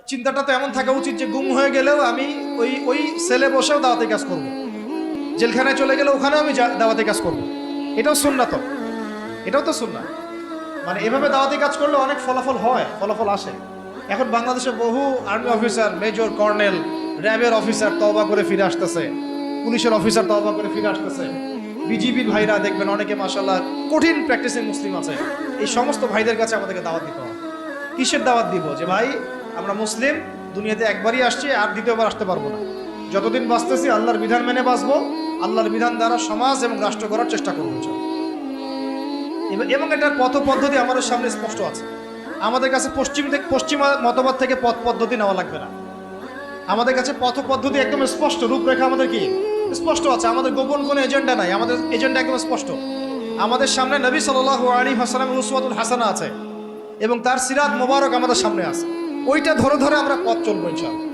চিন্তাটা তো এমন থাকা উচিত যে গুম হয়ে গেলেও আমি ওই ওই সেলে বসেও দাওয়াতি কাজ করব, জেলখানায় চলে গেলে ওখানেও আমি দাওয়াতি কাজ করব। এটাও সুন্নাত, এটাও তো সুন্নাত। মানে এভাবে দাওয়াতি কাজ করলে অনেক ফলাফল হয়, ফলাফল আসে। এখন বাংলাদেশে বহু আর্মি অফিসার, মেজর, কর্নেল, র্যাবের অফিসার তওবা করে ফিরে আসতেছে, পুলিশের অফিসার তওবা করে ফিরে আসতেছে, বিজিবির ভাইরা দেখবেন অনেকে মাশাআল্লাহ কঠিন প্র্যাকটিসিং মুসলিম আছে। এই সমস্ত ভাইদের কাছে আমাদেরকে দাওয়াত দিতে হবে। কিসের দাওয়াত দিব? যে ভাই আমরা মুসলিম, দুনিয়াতে একবারই আসছি, আর দ্বিতীয়বার আসতে পারবো না। যতদিন বাঁচতেছি আল্লাহর বিধান মেনে বাঁচবো, আল্লাহর বিধান দ্বারা সমাজ এবং রাষ্ট্র করার চেষ্টা করবো। এবং এটার পথ পদ্ধতি আমাদের সামনে স্পষ্ট আছে। আমাদের কাছে পশ্চিমা মতবাদ থেকে পথ পদ্ধতি নেওয়া লাগবে না। আমাদের কাছে পথ পদ্ধতি একদম স্পষ্ট, রূপরেখা আমাদের কি স্পষ্ট আছে। আমাদের গোপন কোনো এজেন্ডা নাই, আমাদের এজেন্ডা একদম স্পষ্ট। আমাদের সামনে নবী সাল্লাল্লাহু আলাইহি ওয়াসাল্লামের উসওয়াতুল হাসানা আছে এবং তার সিরাত মোবারক আমাদের সামনে আছে। ওইটা ধরে ধরে আমরা পথ চলবো ইনশাআল্লাহ।